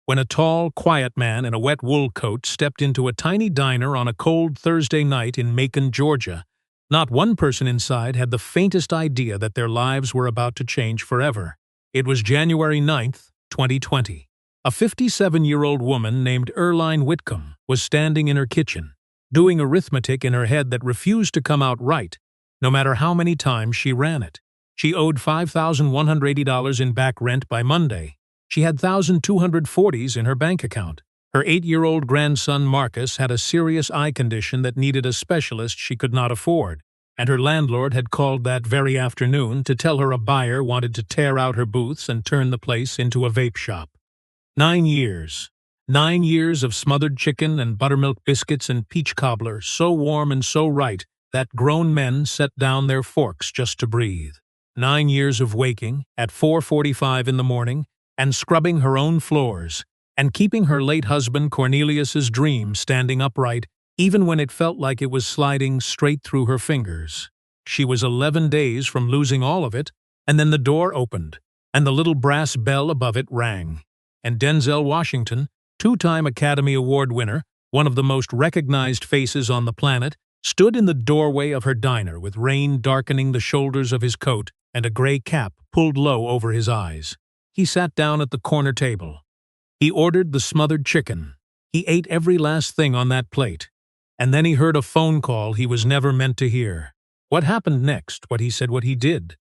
when a tall, quiet man in a wet wool coat stepped into a tiny diner on a cold Thursday night in Macon, Georgia. Not one person inside had the faintest idea that their lives were about to change forever. It was January 9th, 2020. A 57-year-old woman named Earline Whitcomb was standing in her kitchen, doing arithmetic in her head that refused to come out right, no matter how many times she ran it. She owed $5,180 in back rent by Monday. She had $1,240 in her bank account. Her 8-year-old grandson Marcus had a serious eye condition that needed a specialist she could not afford, and her landlord had called that very afternoon to tell her a buyer wanted to tear out her booths and turn the place into a vape shop. 9 years. 9 years of smothered chicken and buttermilk biscuits and peach cobbler, so warm and so right that grown men set down their forks just to breathe. 9 years of waking at 4:45 in the morning and scrubbing her own floors, and keeping her late husband Cornelius's dream standing upright even when it felt like it was sliding straight through her fingers. She was 11 days from losing all of it, and then the door opened, and the little brass bell above it rang. And Denzel Washington, 2-time Academy Award winner, one of the most recognized faces on the planet, stood in the doorway of her diner with rain darkening the shoulders of his coat and a gray cap pulled low over his eyes. He sat down at the corner table. He ordered the smothered chicken. He ate every last thing on that plate. And then he heard a phone call he was never meant to hear. What happened next, what he said, what he did,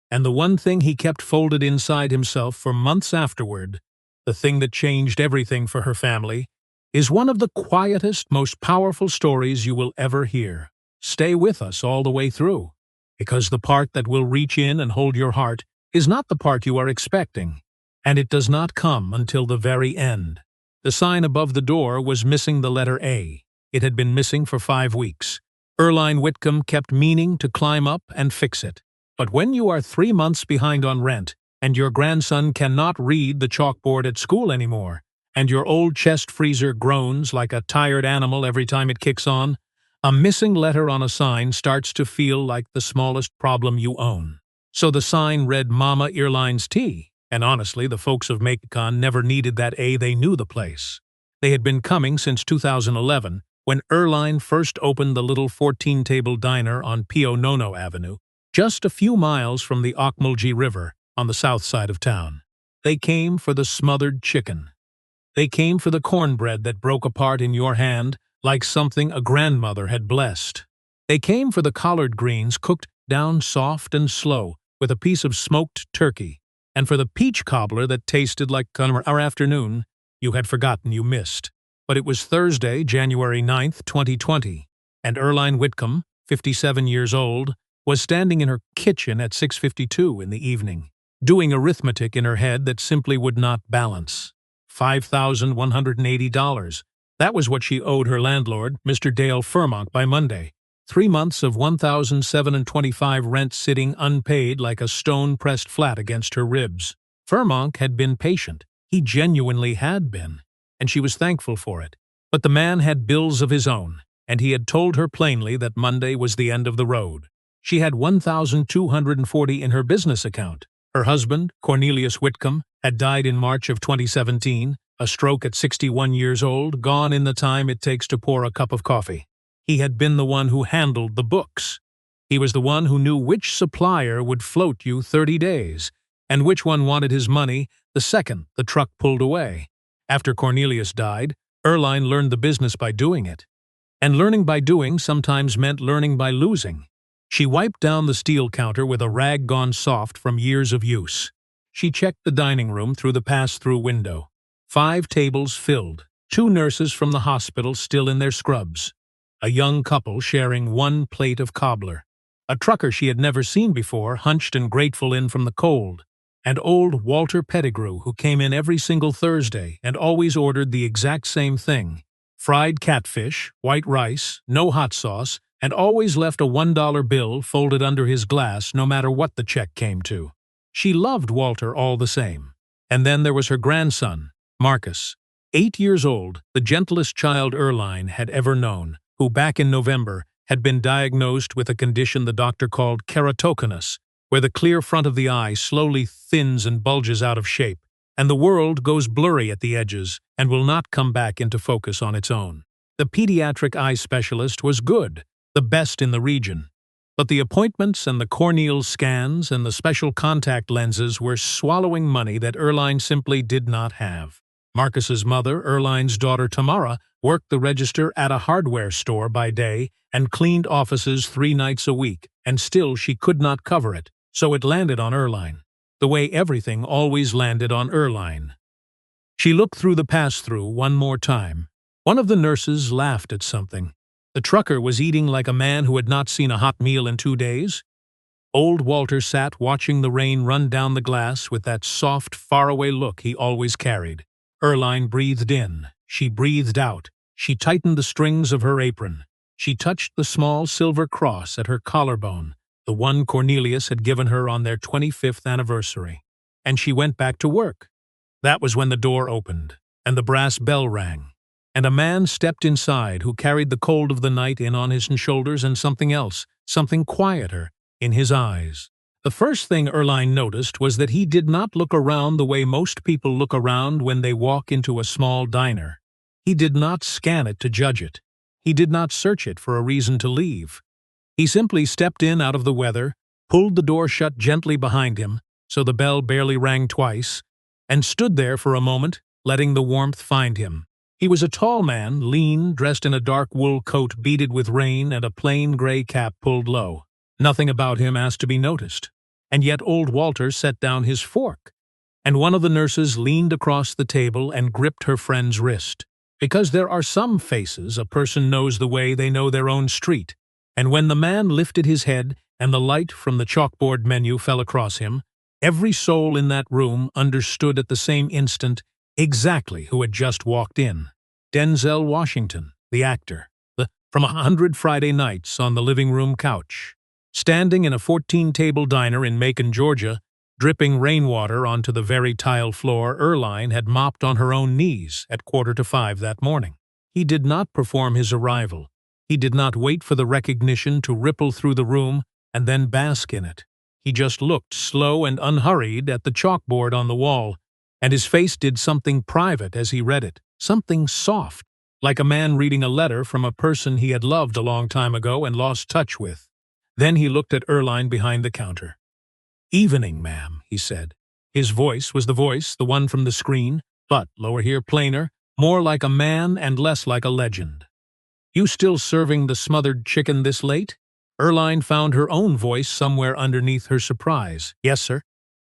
and the one thing he kept folded inside himself for months afterward, the thing that changed everything for her family, is one of the quietest, most powerful stories you will ever hear. Stay with us all the way through, because the part that will reach in and hold your heart is not the part you are expecting, and it does not come until the very end. The sign above the door was missing the letter A. It had been missing for 5 weeks. Earline Whitcomb kept meaning to climb up and fix it. But when you are 3 months behind on rent, and your grandson cannot read the chalkboard at school anymore, and your old chest freezer groans like a tired animal every time it kicks on, a missing letter on a sign starts to feel like the smallest problem you own. So the sign read Mama Earline's Tea, and honestly, the folks of Macon never needed that A. They knew the place. They had been coming since 2011, when Earline first opened the little 14-table diner on Pio Nono Avenue, just a few miles from the Ocmulgee River on the south side of town. They came for the smothered chicken. They came for the cornbread that broke apart in your hand like something a grandmother had blessed. They came for the collard greens cooked down soft and slow with a piece of smoked turkey, and for the peach cobbler that tasted like our afternoon you had forgotten you missed. But it was Thursday, January 9th, 2020, and Earline Whitcomb, 57 years old, was standing in her kitchen at 6:52 in the evening, doing arithmetic in her head that simply would not balance. $5,180. That was what she owed her landlord, Mr. Dale Furmonk, by Monday. 3 months of $1,725 rent sitting unpaid like a stone pressed flat against her ribs. Furmonk had been patient. He genuinely had been, and she was thankful for it. But the man had bills of his own, and he had told her plainly that Monday was the end of the road. She had $1,240 in her business account. Her husband, Cornelius Whitcomb, had died in March of 2017, a stroke at 61 years old, gone in the time it takes to pour a cup of coffee. He had been the one who handled the books. He was the one who knew which supplier would float you 30 days, and which one wanted his money the second the truck pulled away. After Cornelius died, Earline learned the business by doing it. And learning by doing sometimes meant learning by losing. She wiped down the steel counter with a rag gone soft from years of use. She checked the dining room through the pass-through window. 5 tables filled, 2 nurses from the hospital still in their scrubs, a young couple sharing 1 plate of cobbler, a trucker she had never seen before hunched and grateful in from the cold, and old Walter Pettigrew, who came in every single Thursday and always ordered the exact same thing: fried catfish, white rice, no hot sauce, and always left a $1 bill folded under his glass no matter what the check came to. She loved Walter all the same. And then there was her grandson, Marcus, 8 years old, the gentlest child Earline had ever known, who back in November had been diagnosed with a condition the doctor called keratoconus, where the clear front of the eye slowly thins and bulges out of shape, and the world goes blurry at the edges and will not come back into focus on its own. The pediatric eye specialist was good, the best in the region. But the appointments and the corneal scans and the special contact lenses were swallowing money that Earline simply did not have. Marcus's mother, Earline's daughter Tamara, worked the register at a hardware store by day and cleaned offices 3 nights a week, and still she could not cover it, so it landed on Earline. The way everything always landed on Earline. She looked through the pass-through one more time. One of the nurses laughed at something. The trucker was eating like a man who had not seen a hot meal in 2 days. Old Walter sat watching the rain run down the glass with that soft, faraway look he always carried. Earline breathed in. She breathed out. She tightened the strings of her apron. She touched the small silver cross at her collarbone, the one Cornelius had given her on their 25th anniversary. And she went back to work. That was when the door opened, and the brass bell rang. And a man stepped inside who carried the cold of the night in on his shoulders and something else, something quieter, in his eyes. The first thing Earline noticed was that he did not look around the way most people look around when they walk into a small diner. He did not scan it to judge it. He did not search it for a reason to leave. He simply stepped in out of the weather, pulled the door shut gently behind him, so the bell barely rang twice, and stood there for a moment, letting the warmth find him. He was a tall man, lean, dressed in a dark wool coat beaded with rain and a plain gray cap pulled low. Nothing about him asked to be noticed. And yet old Walter set down his fork, and one of the nurses leaned across the table and gripped her friend's wrist. Because there are some faces a person knows the way they know their own street, and when the man lifted his head and the light from the chalkboard menu fell across him, every soul in that room understood at the same instant exactly who had just walked in. Denzel Washington, the actor, from 100 Friday Nights on the living room couch. Standing in a 14-table diner in Macon, Georgia, dripping rainwater onto the very tile floor Earline had mopped on her own knees at 4:45 that morning. He did not perform his arrival. He did not wait for the recognition to ripple through the room and then bask in it. He just looked slow and unhurried at the chalkboard on the wall, and his face did something private as he read it, something soft, like a man reading a letter from a person he had loved a long time ago and lost touch with. Then he looked at Earline behind the counter. "Evening, ma'am," he said. His voice was the one from the screen, but, lower here, plainer, more like a man and less like a legend. "You still serving the smothered chicken this late?" Earline found her own voice somewhere underneath her surprise. "Yes, sir.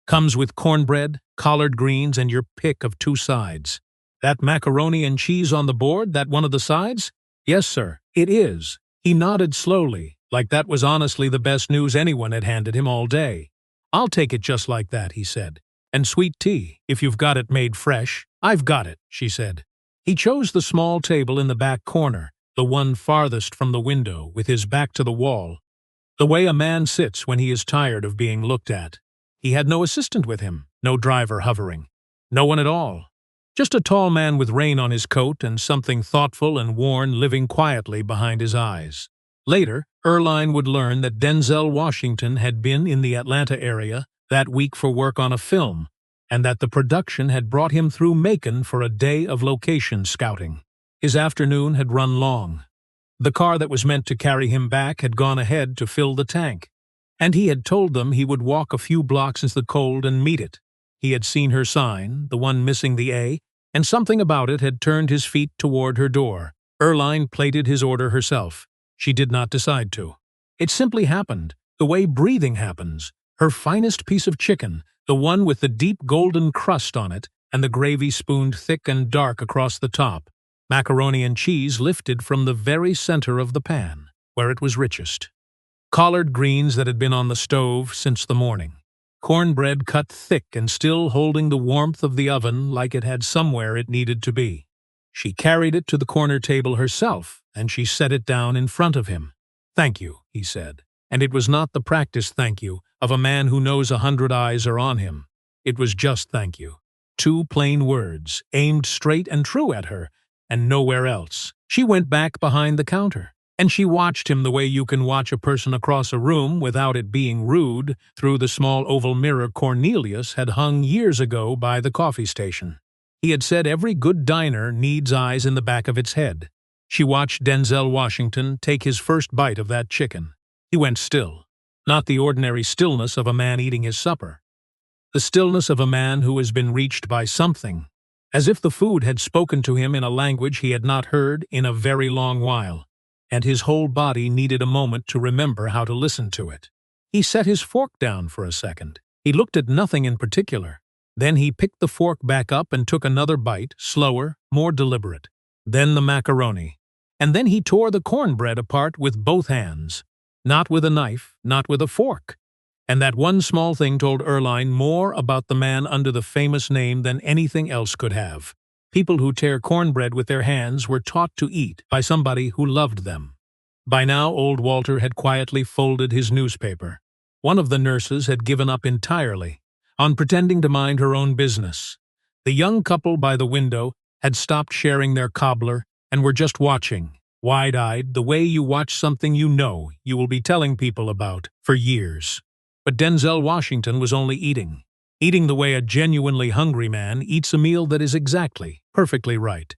Comes with cornbread, collard greens, and your pick of 2 sides. That macaroni and cheese on the board, that one of the sides?" "Yes, sir, it is." He nodded slowly, like that was honestly the best news anyone had handed him all day. "I'll take it just like that," he said. "And sweet tea, if you've got it made fresh." "I've got it," she said. He chose the small table in the back corner, the one farthest from the window, with his back to the wall. The way a man sits when he is tired of being looked at. He had no assistant with him, no driver hovering. No one at all. Just a tall man with rain on his coat and something thoughtful and worn living quietly behind his eyes. Later, Earline would learn that Denzel Washington had been in the Atlanta area that week for work on a film, and that the production had brought him through Macon for a day of location scouting. His afternoon had run long. The car that was meant to carry him back had gone ahead to fill the tank, and he had told them he would walk a few blocks into the cold and meet it. He had seen her sign, the one missing the A, and something about it had turned his feet toward her door. Earline plated his order herself. She did not decide to. It simply happened, the way breathing happens. Her finest piece of chicken, the one with the deep golden crust on it, and the gravy spooned thick and dark across the top. Macaroni and cheese lifted from the very center of the pan, where it was richest. Collard greens that had been on the stove since the morning. Cornbread cut thick and still holding the warmth of the oven like it had somewhere it needed to be. She carried it to the corner table herself, and she set it down in front of him. "Thank you," he said. And it was not the practiced thank you of a man who knows 100 eyes are on him. It was just thank you. 2 plain words, aimed straight and true at her, and nowhere else. She went back behind the counter. And she watched him the way you can watch a person across a room without it being rude through the small oval mirror Cornelius had hung years ago by the coffee station. He had said every good diner needs eyes in the back of its head. She watched Denzel Washington take his first bite of that chicken. He went still. Not the ordinary stillness of a man eating his supper. The stillness of a man who has been reached by something, as if the food had spoken to him in a language he had not heard in a very long while, and his whole body needed a moment to remember how to listen to it. He set his fork down for a second. He looked at nothing in particular. Then he picked the fork back up and took another bite, slower, more deliberate. Then the macaroni. And then he tore the cornbread apart with both hands. Not with a knife, not with a fork. And that one small thing told Earline more about the man under the famous name than anything else could have. People who tear cornbread with their hands were taught to eat by somebody who loved them. By now, old Walter had quietly folded his newspaper. One of the nurses had given up entirely on pretending to mind her own business. The young couple by the window had stopped sharing their cobbler and were just watching, wide-eyed, the way you watch something you know you will be telling people about for years. But Denzel Washington was only eating the way a genuinely hungry man eats a meal that is exactly, perfectly right,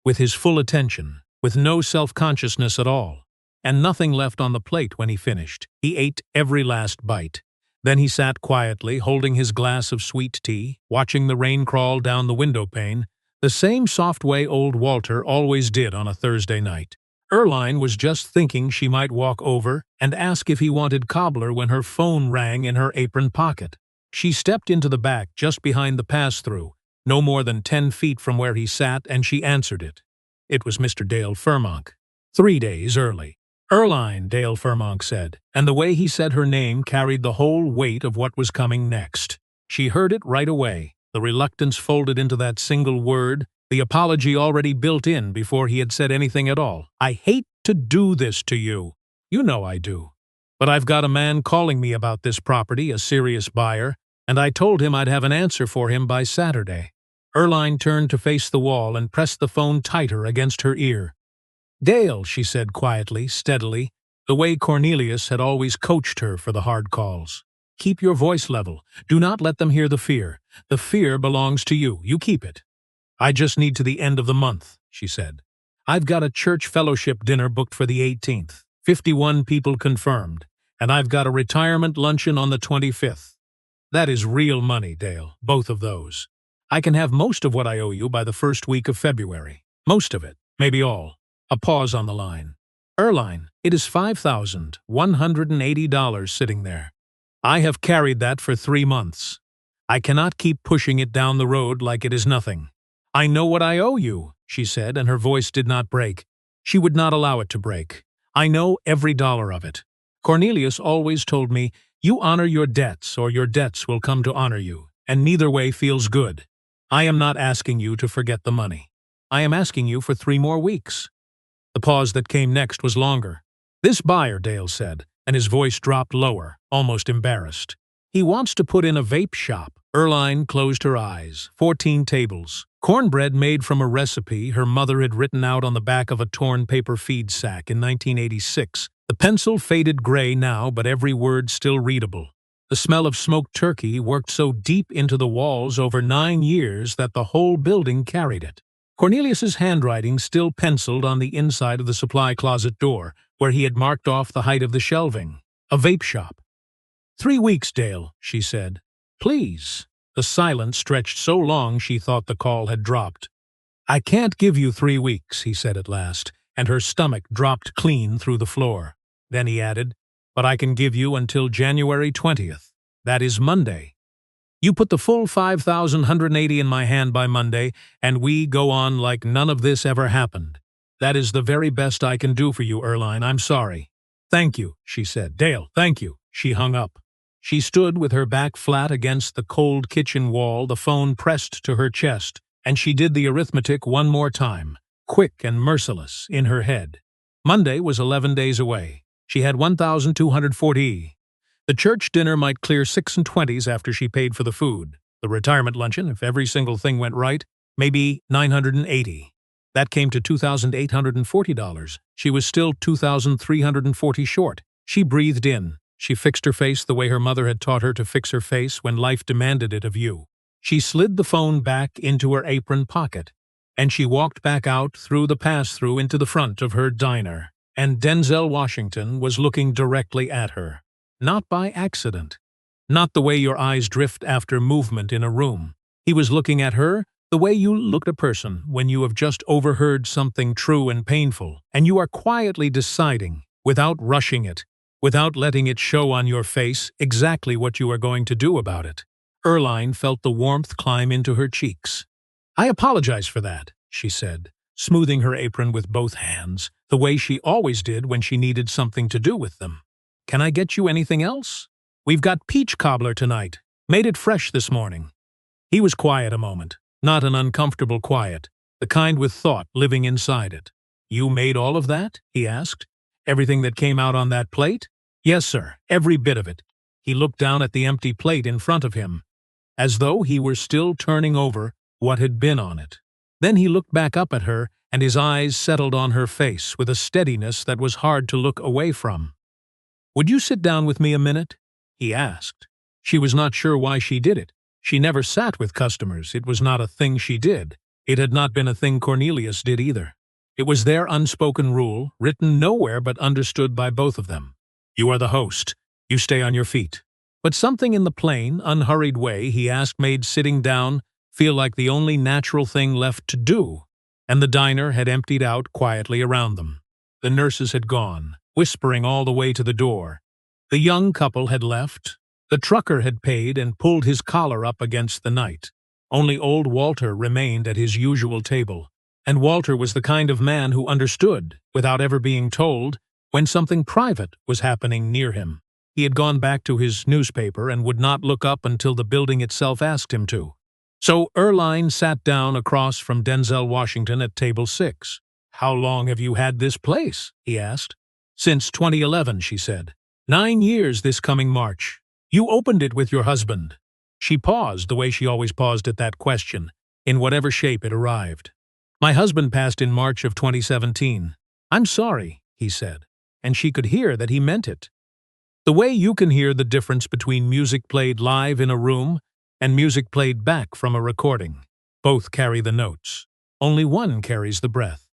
with his full attention, with no self-consciousness at all, and nothing left on the plate when he finished. He ate every last bite. Then he sat quietly, holding his glass of sweet tea, watching the rain crawl down the window pane, the same soft way old Walter always did on a Thursday night. Earline was just thinking she might walk over and ask if he wanted cobbler when her phone rang in her apron pocket. She stepped into the back just behind the pass-through, no more than 10 feet from where he sat, and she answered it. It was Mr. Dale Furmonk. 3 days early. "Earline," Dale Furmonk said, and the way he said her name carried the whole weight of what was coming next. She heard it right away, the reluctance folded into that single word, the apology already built in before he had said anything at all. "I hate to do this to you. You know I do. But I've got a man calling me about this property, a serious buyer, and I told him I'd have an answer for him by Saturday." Earline turned to face the wall and pressed the phone tighter against her ear. "Dale," she said quietly, steadily, the way Cornelius had always coached her for the hard calls. "Keep your voice level. Do not let them hear the fear. The fear belongs to you. You keep it." "I just need to the end of the month," she said. "I've got a church fellowship dinner booked for the 18th, 51 people confirmed, and I've got a retirement luncheon on the 25th. That is real money, Dale, both of those. I can have most of what I owe you by the first week of February. Most of it, maybe all." A pause on the line. "Earline, it is $5,180 sitting there. I have carried that for 3 months. I cannot keep pushing it down the road like it is nothing." "I know what I owe you," she said, and her voice did not break. She would not allow it to break. "I know every dollar of it. Cornelius always told me, you honor your debts or your debts will come to honor you, and neither way feels good. I am not asking you to forget the money. I am asking you for 3 more weeks." The pause that came next was longer. "This buyer," Dale said, and his voice dropped lower, almost embarrassed. "He wants to put in a vape shop." Earline closed her eyes. 14 tables. Cornbread made from a recipe her mother had written out on the back of a torn paper feed sack in 1986. The pencil faded gray now, but every word still readable. The smell of smoked turkey worked so deep into the walls over 9 years that the whole building carried it. Cornelius's handwriting still penciled on the inside of the supply closet door, where he had marked off the height of the shelving. A vape shop. 3 weeks, Dale," she said. "Please." The silence stretched so long she thought the call had dropped. "I can't give you 3 weeks," he said at last, and her stomach dropped clean through the floor. Then he added, "But I can give you until January 20th. That is Monday. You put the full $5,180 in my hand by Monday, and we go on like none of this ever happened. That is the very best I can do for you, Earline. I'm sorry." "Thank you," she said. "Dale, thank you." She hung up. She stood with her back flat against the cold kitchen wall, the phone pressed to her chest, and she did the arithmetic one more time, quick and merciless, in her head. Monday was 11 days away. She had 1,240. The church dinner might clear 6 20s after she paid for the food. The retirement luncheon, if every single thing went right, maybe 980. That came to $2,840. She was still $2,340 short. She breathed in. She fixed her face the way her mother had taught her to fix her face when life demanded it of you. She slid the phone back into her apron pocket, and she walked back out through the pass-through into the front of her diner. And Denzel Washington was looking directly at her. Not by accident. Not the way your eyes drift after movement in a room. He was looking at her the way you look at a person when you have just overheard something true and painful, and you are quietly deciding, without rushing it, without letting it show on your face, exactly what you are going to do about it. Earline felt the warmth climb into her cheeks. "I apologize for that," she said, smoothing her apron with both hands, the way she always did when she needed something to do with them. "Can I get you anything else? We've got peach cobbler tonight. Made it fresh this morning." He was quiet a moment, not an uncomfortable quiet, the kind with thought living inside it. "You made all of that?" he asked. "Everything that came out on that plate?" "Yes, sir, every bit of it." He looked down at the empty plate in front of him, as though he were still turning over what had been on it. Then he looked back up at her, and his eyes settled on her face with a steadiness that was hard to look away from. "Would you sit down with me a minute?" he asked. She was not sure why she did it. She never sat with customers. It was not a thing she did. It had not been a thing Cornelius did either. It was their unspoken rule, written nowhere but understood by both of them. "You are the host. You stay on your feet." But something in the plain, unhurried way he asked made sitting down feel like the only natural thing left to do, and the diner had emptied out quietly around them. The nurses had gone, whispering all the way to the door. The young couple had left. The trucker had paid and pulled his collar up against the night. Only old Walter remained at his usual table, and Walter was the kind of man who understood, without ever being told, when something private was happening near him. He had gone back to his newspaper and would not look up until the building itself asked him to. So Earline sat down across from Denzel Washington at table 6. "How long have you had this place?" he asked. "Since 2011, she said. 9 years this coming March. You opened it with your husband." She paused the way she always paused at that question, in whatever shape it arrived. "My husband passed in March of 2017. "I'm sorry," he said, and she could hear that he meant it. The way you can hear the difference between music played live in a room and music played back from a recording. Both carry the notes. Only one carries the breath.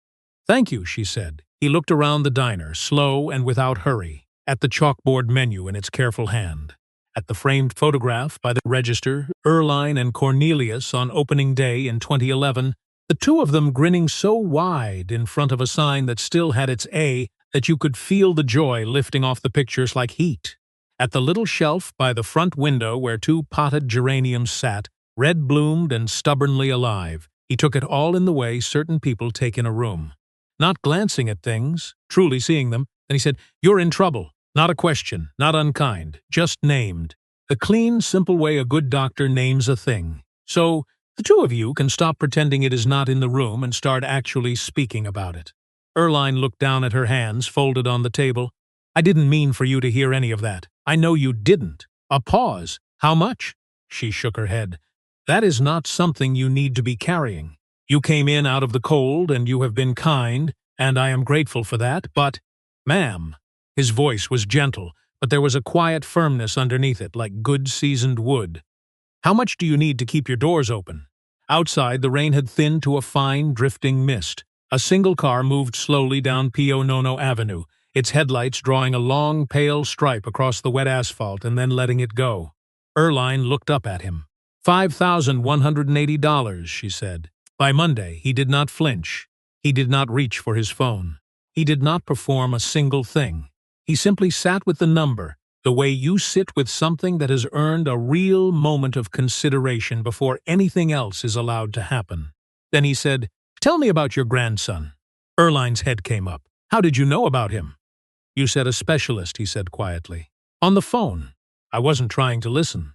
"Thank you," she said. He looked around the diner, slow and without hurry, at the chalkboard menu in its careful hand, at the framed photograph by the register, Earline and Cornelius on opening day in 2011, the two of them grinning so wide in front of a sign that still had its A that you could feel the joy lifting off the pictures like heat. At the little shelf by the front window where 2 potted geraniums sat, red-bloomed and stubbornly alive, he took it all in the way certain people take in a room. Not glancing at things, truly seeing them, then he said, "You're in trouble. Not a question, not unkind, just named. The clean, simple way a good doctor names a thing. So, the two of you can stop pretending it is not in the room and start actually speaking about it." Earline looked down at her hands folded on the table. "I didn't mean for you to hear any of that. I know you didn't." A pause. "How much?" She shook her head. "That is not something you need to be carrying. You came in out of the cold and you have been kind, and I am grateful for that, but, ma'am." His voice was gentle, but there was a quiet firmness underneath it, like good seasoned wood. "How much do you need to keep your doors open?" Outside, the rain had thinned to a fine, drifting mist. A single car moved slowly down Pio Nono Avenue, its headlights drawing a long, pale stripe across the wet asphalt and then letting it go. Earline looked up at him. $5,180, she said. By Monday, he did not flinch. He did not reach for his phone. He did not perform a single thing. He simply sat with the number, the way you sit with something that has earned a real moment of consideration before anything else is allowed to happen. Then he said, "Tell me about your grandson." Earline's head came up. "How did you know about him?" "You said a specialist," he said quietly. "On the phone. I wasn't trying to listen."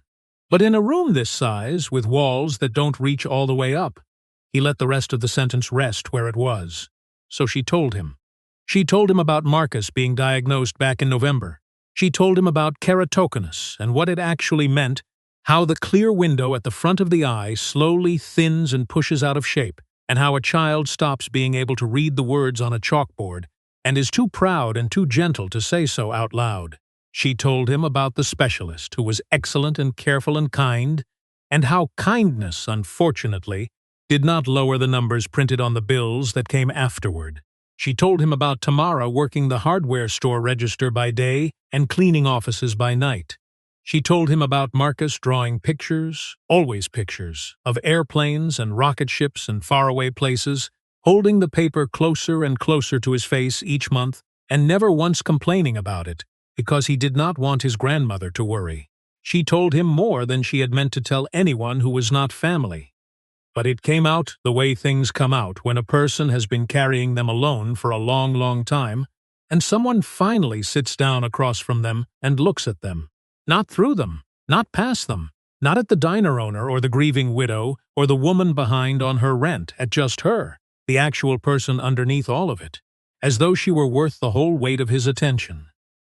"But in a room this size, with walls that don't reach all the way up." He let the rest of the sentence rest where it was. So she told him. She told him about Marcus being diagnosed back in November. She told him about keratoconus and what it actually meant, how the clear window at the front of the eye slowly thins and pushes out of shape, and how a child stops being able to read the words on a chalkboard and is too proud and too gentle to say so out loud. She told him about the specialist, who was excellent and careful and kind, and how kindness, unfortunately, did not lower the numbers printed on the bills that came afterward. She told him about Tamara working the hardware store register by day and cleaning offices by night. She told him about Marcus drawing pictures, always pictures, of airplanes and rocket ships and faraway places, holding the paper closer and closer to his face each month and never once complaining about it, because he did not want his grandmother to worry. She told him more than she had meant to tell anyone who was not family. But it came out the way things come out when a person has been carrying them alone for a long, long time, and someone finally sits down across from them and looks at them. Not through them, not past them, not at the diner owner or the grieving widow or the woman behind on her rent, at just her, the actual person underneath all of it, as though she were worth the whole weight of his attention.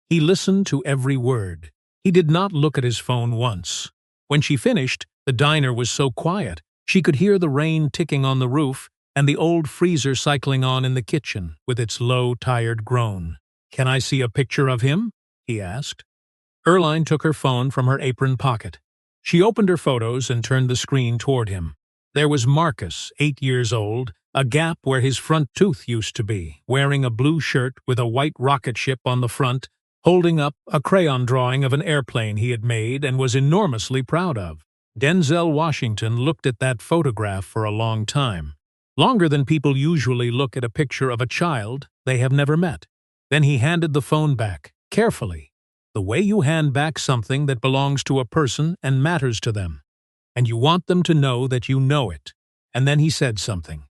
He listened to every word. He did not look at his phone once. When she finished, the diner was so quiet, she could hear the rain ticking on the roof and the old freezer cycling on in the kitchen with its low, tired groan. "Can I see a picture of him?" he asked. Earline took her phone from her apron pocket. She opened her photos and turned the screen toward him. There was Marcus, 8 years old, a gap where his front tooth used to be, wearing a blue shirt with a white rocket ship on the front, holding up a crayon drawing of an airplane he had made and was enormously proud of. Denzel Washington looked at that photograph for a long time, longer than people usually look at a picture of a child they have never met. Then he handed the phone back, carefully, the way you hand back something that belongs to a person and matters to them, and you want them to know that you know it. And then he said something.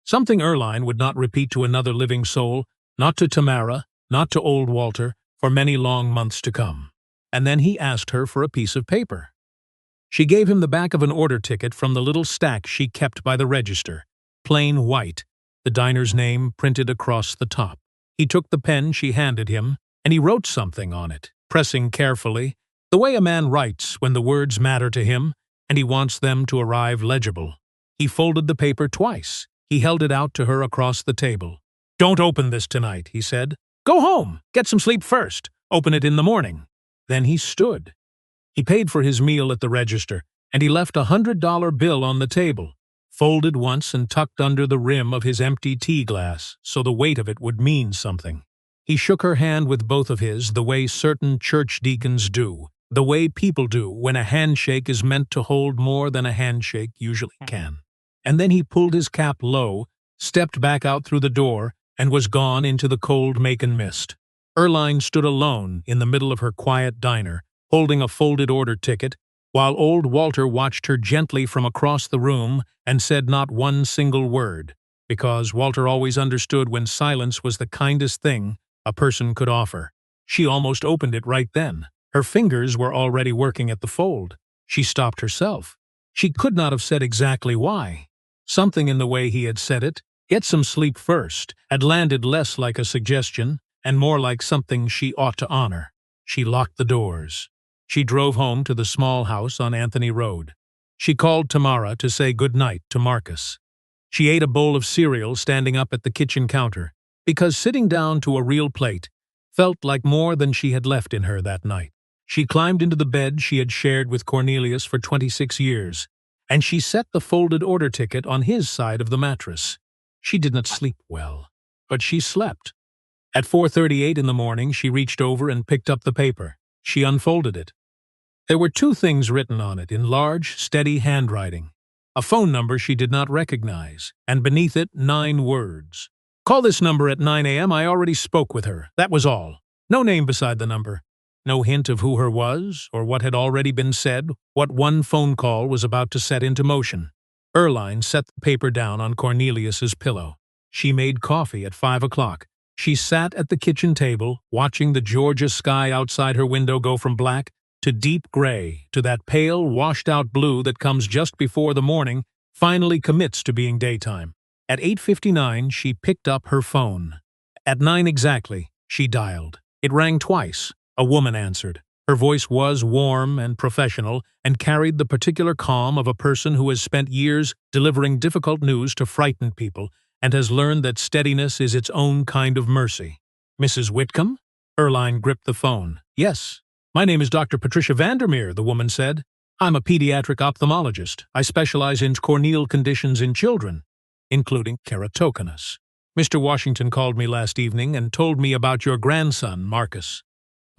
Something Earline would not repeat to another living soul, not to Tamara, not to old Walter, for many long months to come. And then he asked her for a piece of paper. She gave him the back of an order ticket from the little stack she kept by the register, plain white, the diner's name printed across the top. He took the pen she handed him, and he wrote something on it, pressing carefully, the way a man writes when the words matter to him and he wants them to arrive legible. He folded the paper twice. He held it out to her across the table. "Don't open this tonight," he said. "Go home, get some sleep first. Open it in the morning." Then he stood. He paid for his meal at the register, and he left a $100 bill on the table, folded once and tucked under the rim of his empty tea glass so the weight of it would mean something. He shook her hand with both of his the way certain church deacons do, the way people do when a handshake is meant to hold more than a handshake usually can. And then he pulled his cap low, stepped back out through the door, and was gone into the cold Macon mist. Earline stood alone in the middle of her quiet diner, holding a folded order ticket, while old Walter watched her gently from across the room and said not one single word, because Walter always understood when silence was the kindest thing a person could offer. She almost opened it right then. Her fingers were already working at the fold. She stopped herself. She could not have said exactly why. Something in the way he had said it, "Get some sleep first," had landed less like a suggestion and more like something she ought to honor. She locked the doors. She drove home to the small house on Anthony Road. She called Tamara to say good night to Marcus. She ate a bowl of cereal standing up at the kitchen counter, because sitting down to a real plate felt like more than she had left in her that night. She climbed into the bed she had shared with Cornelius for 26 years, and she set the folded order ticket on his side of the mattress. She did not sleep well, but she slept. At 4:38 in the morning, she reached over and picked up the paper. She unfolded it. There were 2 things written on it in large, steady handwriting. A phone number she did not recognize, and beneath it 9 words. "Call this number at 9 a.m. I already spoke with her. That was all. No name beside the number. No hint of who her was, or what had already been said, what one phone call was about to set into motion." Earline set the paper down on Cornelius's pillow. She made coffee at 5 o'clock. She sat at the kitchen table, watching the Georgia sky outside her window go from black to deep gray to that pale, washed-out blue that comes just before the morning finally commits to being daytime. At 8:59, she picked up her phone. At 9 exactly, she dialed. It rang twice. A woman answered. Her voice was warm and professional and carried the particular calm of a person who has spent years delivering difficult news to frightened people and has learned that steadiness is its own kind of mercy. "Mrs. Whitcomb?" Earline gripped the phone. "Yes. My name is Dr. Patricia Vandermeer," the woman said. "I'm a pediatric ophthalmologist. I specialize in corneal conditions in children, including keratoconus. Mr. Washington called me last evening and told me about your grandson, Marcus."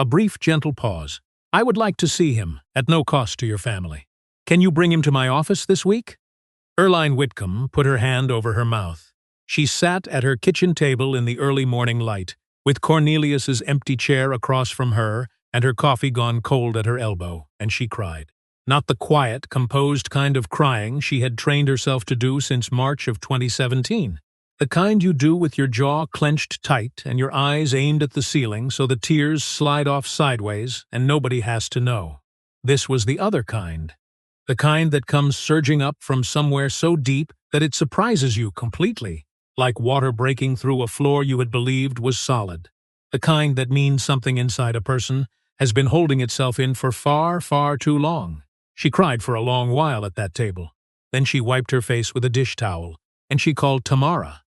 A brief, gentle pause. "I would like to see him, at no cost to your family. Can you bring him to my office this week?" Earline Whitcomb put her hand over her mouth. She sat at her kitchen table in the early morning light, with Cornelius's empty chair across from her and her coffee gone cold at her elbow, and she cried. Not the quiet, composed kind of crying she had trained herself to do since March of 2017. The kind you do with your jaw clenched tight and your eyes aimed at the ceiling so the tears slide off sideways and nobody has to know. This was the other kind. The kind that comes surging up from somewhere so deep that it surprises you completely, like water breaking through a floor you had believed was solid. The kind that means something inside a person, has been holding itself in for far, far too long. She cried for a long while at that table. Then she wiped her face with a dish towel, and she called Tamara.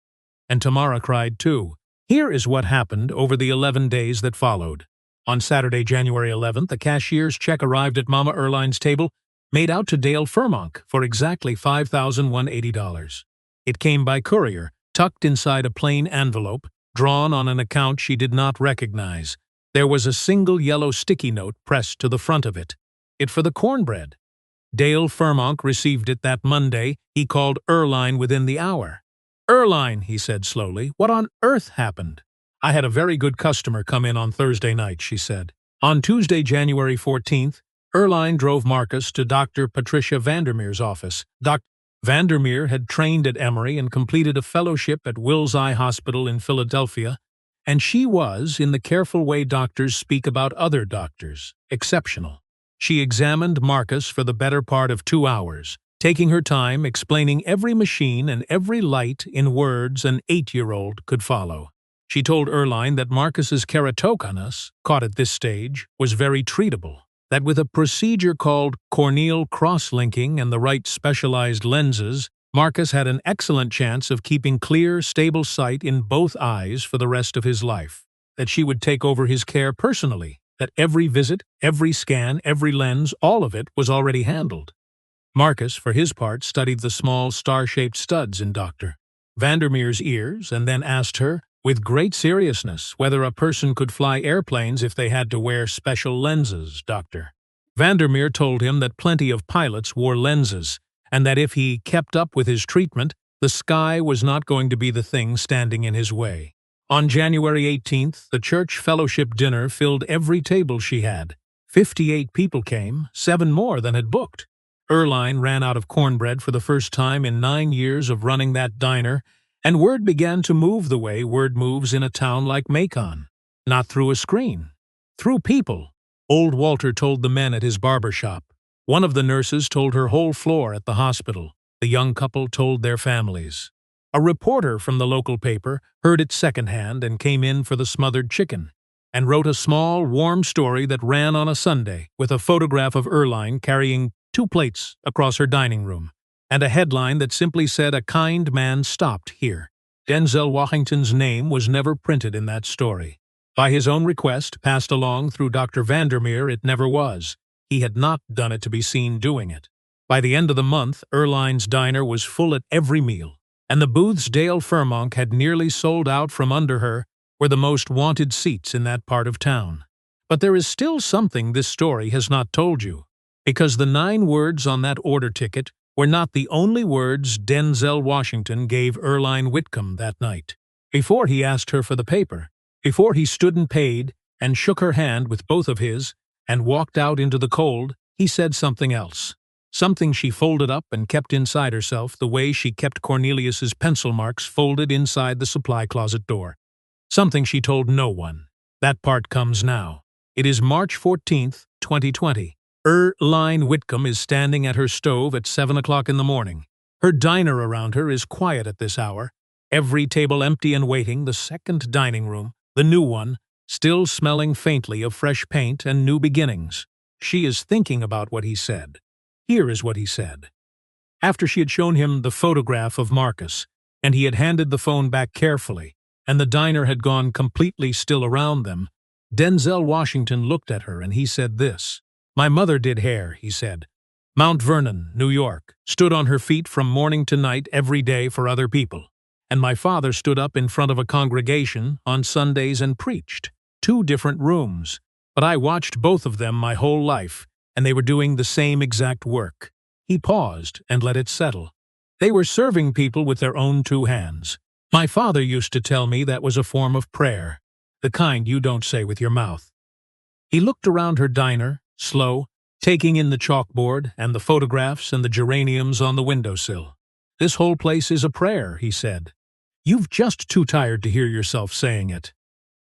And Tamara cried too. Here is what happened over the 11 days that followed. On Saturday, January 11th, a cashier's check arrived at Mama Earline's table, made out to Dale Furmonk for exactly $5,180. It came by courier, tucked inside a plain envelope, drawn on an account she did not recognize. There was a single yellow sticky note pressed to the front of it. It for the cornbread. Dale Furmonk received it that Monday. He called Earline within the hour. "Earline," he said slowly, "what on earth happened?" "I had a very good customer come in on Thursday night," she said. On Tuesday, January 14th, Earline drove Marcus to Dr. Patricia Vandermeer's office. Dr. Vandermeer had trained at Emory and completed a fellowship at Wills Eye Hospital in Philadelphia, and she was, in the careful way doctors speak about other doctors, exceptional. She examined Marcus for the better part of 2 hours, taking her time explaining every machine and every light in words an 8-year-old could follow. She told Earline that Marcus's keratoconus, caught at this stage, was very treatable, that with a procedure called corneal cross-linking and the right specialized lenses, Marcus had an excellent chance of keeping clear, stable sight in both eyes for the rest of his life, that she would take over his care personally, that every visit, every scan, every lens, all of it was already handled. Marcus, for his part, studied the small star-shaped studs in Dr. Vandermeer's ears and then asked her, with great seriousness, whether a person could fly airplanes if they had to wear special lenses. Dr. Vandermeer told him that plenty of pilots wore lenses, and that if he kept up with his treatment, the sky was not going to be the thing standing in his way. On January 18th, the church fellowship dinner filled every table she had. 58 people came, 7 more than had booked. Earline ran out of cornbread for the first time in 9 years of running that diner, and word began to move the way word moves in a town like Macon. Not through a screen. Through people. Old Walter told the men at his barber shop. One of the nurses told her whole floor at the hospital. The young couple told their families. A reporter from the local paper heard it secondhand and came in for the smothered chicken, and wrote a small, warm story that ran on a Sunday with a photograph of Earline carrying 2 plates across her dining room, and a headline that simply said a kind man stopped here. Denzel Washington's name was never printed in that story. By his own request, passed along through Dr. Vandermeer, it never was. He had not done it to be seen doing it. By the end of the month, Earline's diner was full at every meal, and the booths Dale Furmonk had nearly sold out from under her were the most wanted seats in that part of town. But there is still something this story has not told you, because the 9 words on that order ticket were not the only words Denzel Washington gave Earline Whitcomb that night. Before he asked her for the paper, before he stood and paid and shook her hand with both of his and walked out into the cold, he said something else. Something she folded up and kept inside herself the way she kept Cornelius's pencil marks folded inside the supply closet door. Something she told no one. That part comes now. It is March 14th, 2020. Earline Whitcomb is standing at her stove at 7 o'clock in the morning. Her diner around her is quiet at this hour. Every table empty and waiting, the second dining room, the new one, still smelling faintly of fresh paint and new beginnings. She is thinking about what he said. Here is what he said. After she had shown him the photograph of Marcus, and he had handed the phone back carefully, and the diner had gone completely still around them, Denzel Washington looked at her and he said this. "My mother did hair," he said. "Mount Vernon, New York, stood on her feet from morning to night every day for other people. And my father stood up in front of a congregation on Sundays and preached. 2 different rooms. But I watched both of them my whole life, and they were doing the same exact work." He paused and let it settle. "They were serving people with their own 2 hands. My father used to tell me that was a form of prayer, the kind you don't say with your mouth." He looked around her diner, slow, taking in the chalkboard and the photographs and the geraniums on the windowsill. "This whole place is a prayer," he said. "You've just too tired to hear yourself saying it."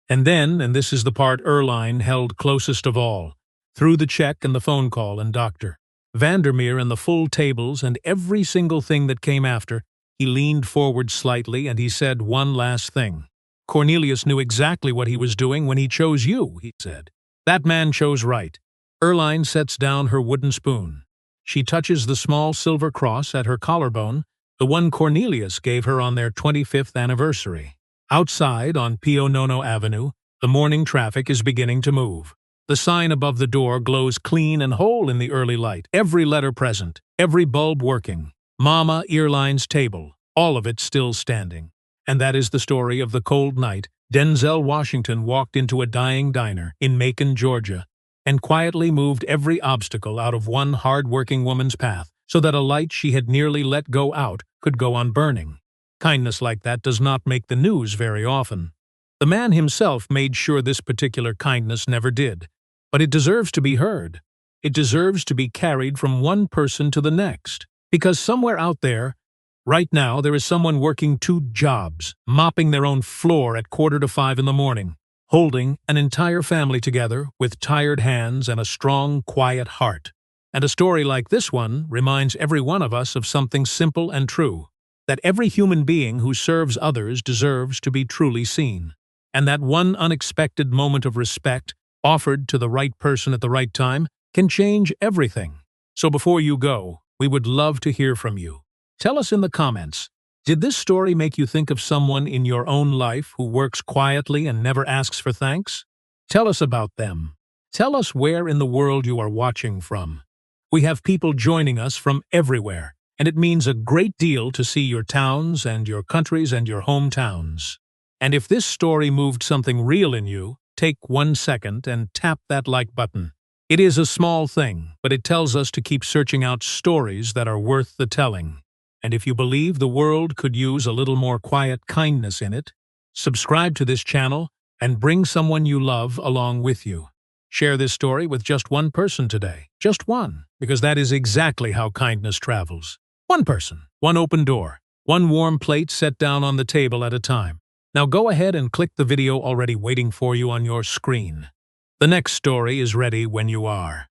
And then, and this is the part Earline held closest of all, through the check and the phone call and Dr. Vandermeer and the full tables and every single thing that came after, he leaned forward slightly and he said one last thing. "Cornelius knew exactly what he was doing when he chose you," he said. "That man chose right." Earline sets down her wooden spoon. She touches the small silver cross at her collarbone, the one Cornelius gave her on their 25th anniversary. Outside on Pio Nono Avenue, the morning traffic is beginning to move. The sign above the door glows clean and whole in the early light, every letter present, every bulb working. Mama Earline's table, all of it still standing. And that is the story of the cold night Denzel Washington walked into a dying diner in Macon, Georgia, and quietly moved every obstacle out of one hard-working woman's path so that a light she had nearly let go out could go on burning. Kindness like that does not make the news very often. The man himself made sure this particular kindness never did. But it deserves to be heard. It deserves to be carried from one person to the next. Because somewhere out there, right now, there is someone working 2 jobs, mopping their own floor at 4:45 in the morning, holding an entire family together with tired hands and a strong, quiet heart. And a story like this one reminds every one of us of something simple and true. That every human being who serves others deserves to be truly seen. And that one unexpected moment of respect, offered to the right person at the right time, can change everything. So before you go, we would love to hear from you. Tell us in the comments, did this story make you think of someone in your own life who works quietly and never asks for thanks? Tell us about them. Tell us where in the world you are watching from. We have people joining us from everywhere, and it means a great deal to see your towns and your countries and your hometowns. And if this story moved something real in you, take 1 second and tap that like button. It is a small thing, but it tells us to keep searching out stories that are worth the telling. And if you believe the world could use a little more quiet kindness in it, subscribe to this channel and bring someone you love along with you. Share this story with just one person today. Just one, because that is exactly how kindness travels. One person, one open door, one warm plate set down on the table at a time. Now go ahead and click the video already waiting for you on your screen. The next story is ready when you are.